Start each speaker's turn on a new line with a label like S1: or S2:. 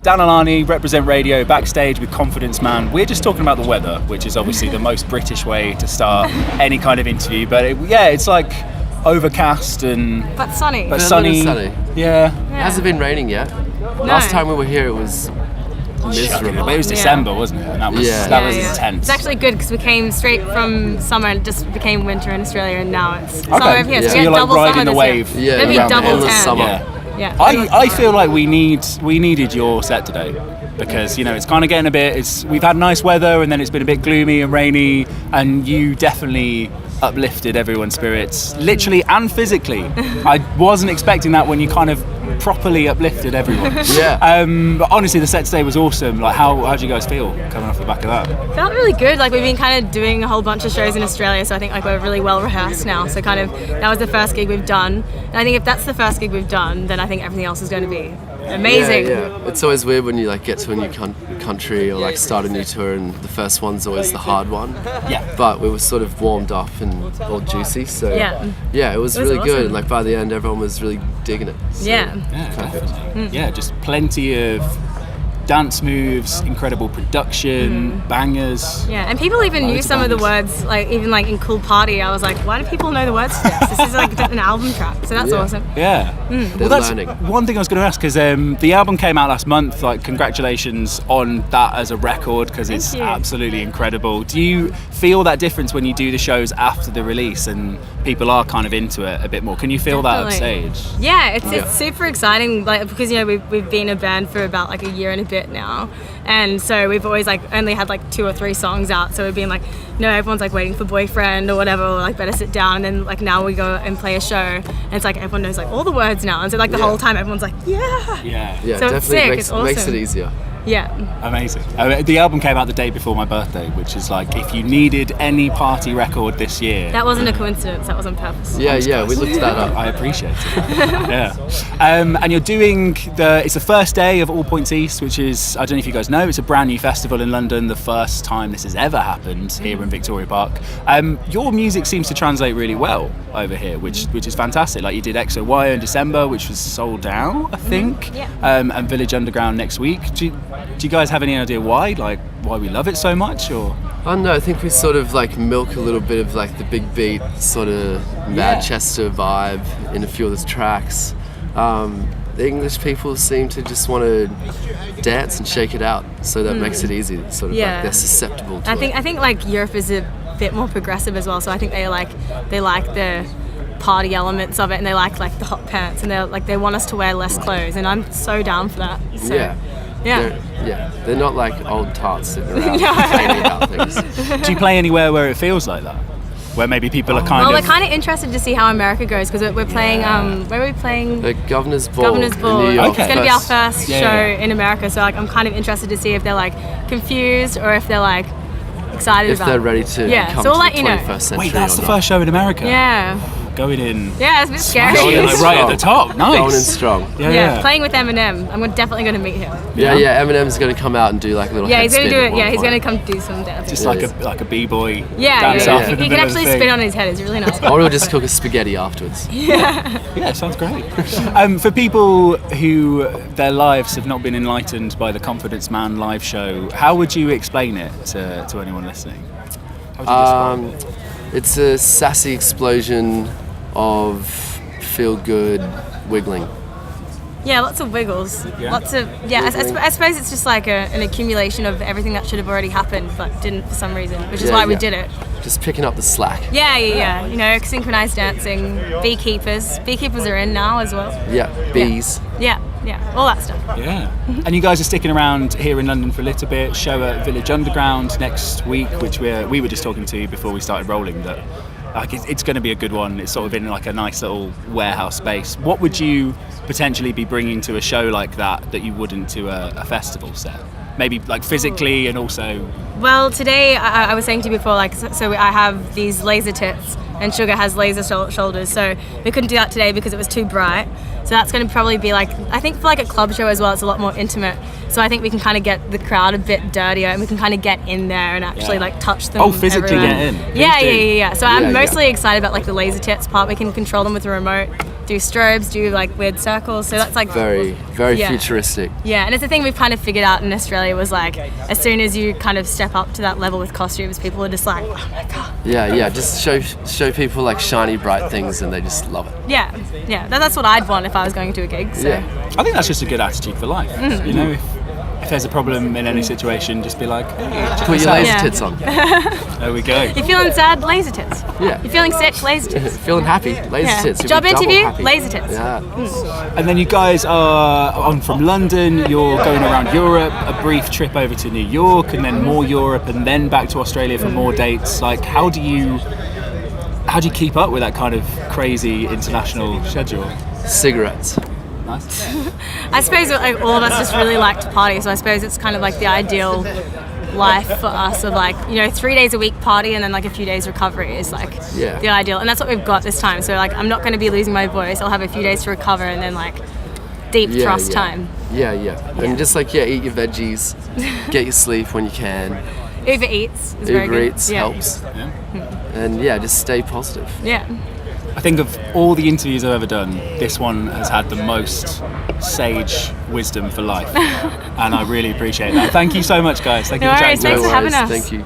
S1: Dan Alani, Represent Radio, backstage with Confidence Man. We're just talking about the weather, which is obviously the most British way to start any kind of interview. But it's like overcast
S2: but sunny.
S1: But sunny. Yeah.
S3: It hasn't been raining yet.
S2: No.
S3: Last time we were here, it was miserable.
S1: But it was December, wasn't it? And that was intense.
S2: It's actually good because we came straight from summer and it just became winter in Australia, and now it's summer over here.
S1: So
S2: we
S1: you're
S2: had
S1: like
S2: double
S1: riding
S2: summer
S1: the
S2: this
S1: wave.
S2: year. Maybe double tan.
S3: Summer.
S2: Yeah.
S1: I feel like we needed your set today, because it's kind of getting a bit. We've had nice weather and then it's been a bit gloomy and rainy, and you definitely uplifted everyone's spirits, literally and physically. I wasn't expecting that when you kind of properly uplifted everyone. But honestly, the set today was awesome. Like, how did you guys feel coming off the back of that?
S2: Felt really good. Like, we've been kind of doing a whole bunch of shows in Australia, so I think like we're really well rehearsed now. So kind of that was the first gig we've done, and I think if that's the first gig we've done, then I think everything else is going to be amazing.
S3: Yeah. It's always weird when you like get to a new country or like start a new tour, and the first one's always the hard one.
S1: Yeah.
S3: But we were sort of warmed up and all juicy, so it was really
S2: awesome.
S3: good. And like by the end, everyone was really digging it. So,
S1: Yeah, definitely. Yeah, just plenty of dance moves, incredible production, bangers.
S2: Yeah, and people even knew some of the words, like even like in Cool Party, I was like, why do people know the words to this? This is like an album track, so that's awesome.
S1: Yeah. Well, that's one thing I was going to ask, because the album came out last month. Like, congratulations on that as a record, because it's absolutely incredible. Do you feel that difference when you do the shows after the release and people are kind of into it a bit more? Can you feel that on stage?
S2: Yeah, it's super exciting, like, because we've been a band for about like a year and a bit now, and so we've always like only had like 2 or 3 songs out, so we've been like, everyone's like waiting for Boyfriend or whatever, or like Better Sit Down, and then like now we go and play a show and it's like everyone knows like all the words now, and so like the whole time everyone's like so
S3: definitely
S2: it's sick.
S3: Makes,
S2: it's awesome.
S3: makes it easier.
S2: Yeah.
S1: Amazing. The album came out the day before my birthday, which is like, if you needed any party record this year.
S2: That wasn't a coincidence, that was on purpose.
S3: Yeah, we looked that up.
S1: I appreciate it. And you're doing it's the first day of All Points East, which is, I don't know if you guys know, it's a brand new festival in London, the first time this has ever happened here in Victoria Park. Your music seems to translate really well over here, which is fantastic. Like, you did XOY in December, which was sold out, I think, and Village Underground next week. Do you guys have any idea why we love it so much, or?
S3: Oh no, I think we sort of like milk a little bit of like the big beat sort of Manchester vibe in a few of the tracks. The English people seem to just want to dance and shake it out, so that makes it easy. It's sort of like they're susceptible to it.
S2: I think like Europe is a bit more progressive as well, so I think they like the party elements of it, and they like the hot pants, and they want us to wear less clothes, and I'm so down for that. So,
S3: they're not like old tarts sitting around complaining about things.
S1: Do you play anywhere where it feels like that? Where maybe people are kind of...
S2: Well, we're kind of interested to see how America goes, because we're playing... where are we playing?
S3: The Governor's Ball in New York.
S2: It's going to be our first show in America, so like I'm kind of interested to see if they're like confused or if they're like excited about it.
S3: If they're ready to come
S2: so
S3: to
S2: let
S3: the
S2: you know.
S3: 21st century.
S1: Wait, that's the first show in America?
S2: Yeah.
S1: Going in...
S2: Yeah, it's a bit scary.
S3: Going in
S1: right at the top. Nice.
S3: Going in strong.
S2: Yeah, playing with Eminem. I'm definitely going to meet him.
S3: Yeah, Eminem's going to come out and do like a little
S2: he's going to do it.
S3: Yeah,
S2: he's going to come do some dancing.
S1: Just like a b-boy
S2: dance
S1: off in the
S2: He can
S1: middle of
S2: actually
S1: the thing.
S2: spin on his head. It's really nice.
S3: Or we'll just cook a spaghetti afterwards.
S1: Yeah, sounds great. For people who their lives have not been enlightened by the Confidence Man live show, how would you explain it to anyone listening? How would you describe it?
S3: It's a sassy explosion of feel-good wiggling.
S2: Yeah, lots of wiggles. Lots of I suppose it's just like an accumulation of everything that should have already happened but didn't for some reason, which is why we did it.
S3: Just picking up the slack.
S2: Yeah. Synchronized dancing, beekeepers are in now as well.
S3: Yeah, bees.
S2: Yeah, all that stuff.
S1: Yeah. And you guys are sticking around here in London for a little bit. Show at Village Underground next week, which we were just talking to before we started rolling, that like it's going to be a good one. It's sort of in like a nice little warehouse space. What would you potentially be bringing to a show like that you wouldn't to a festival set? Maybe like physically and also...
S2: Well, today I was saying to you before, like, so I have these laser tits and Sugar has laser shoulders, so we couldn't do that today because it was too bright. So that's going to probably be like, I think for like a club show as well, it's a lot more intimate. So I think we can kind of get the crowd a bit dirtier, and we can kind of get in there and actually like touch them.
S1: Oh, physically
S2: everywhere.
S1: Get in.
S2: Yeah. So I'm mostly excited about like the laser tits part. We can control them with a remote. do strobes, do like weird circles. So that's like
S3: Very
S2: Yeah.
S3: futuristic.
S2: Yeah, and it's a thing we've kind of figured out in Australia was like, as soon as you kind of step up to that level with costumes, people are just like, oh my god.
S3: Yeah. Just show people like shiny, bright things, and they just love it.
S2: Yeah. That's what I'd want if I was going to a gig. So.
S3: Yeah.
S1: I think that's just a good attitude for life. You know, if there's a problem in any situation, just be like, hey, check
S3: Put
S1: this
S3: your
S1: out.
S3: laser
S2: Yeah.
S3: tits on.
S1: There we go.
S2: You're feeling sad, laser tits.
S3: Yeah.
S2: You're feeling sick, laser tits.
S3: Feeling happy, laser
S2: Yeah.
S3: tits. You'll
S2: Job
S3: be double
S2: interview,
S3: happy.
S2: laser tits.
S3: Yeah.
S1: And then you guys are on from London, you're going around Europe, a brief trip over to New York, and then more Europe, and then back to Australia for more dates. Like, how do you keep up with that kind of crazy international schedule?
S3: Cigarettes.
S1: Nice.
S2: I suppose like, all of us just really like to party, so I suppose it's kind of like the ideal life for us of like, 3 days a week party and then like a few days recovery is like the ideal, and that's what we've got this time. So like I'm not going to be losing my voice, I'll have a few days to recover and then like deep thrust time.
S3: Yeah. And just like eat your veggies, get your sleep when you can.
S2: Uber Eats is very
S3: Uber
S2: good.
S3: Eats
S2: Yeah.
S3: helps.
S1: Yeah.
S3: And just stay positive.
S2: Yeah.
S1: I think of all the interviews I've ever done, this one has had the most sage wisdom for life. And I really appreciate that. Thank you so much, guys. Thank you
S2: No
S1: for
S2: worries,
S1: chatting to
S2: thanks
S1: us.
S2: for having us.
S3: Thank you.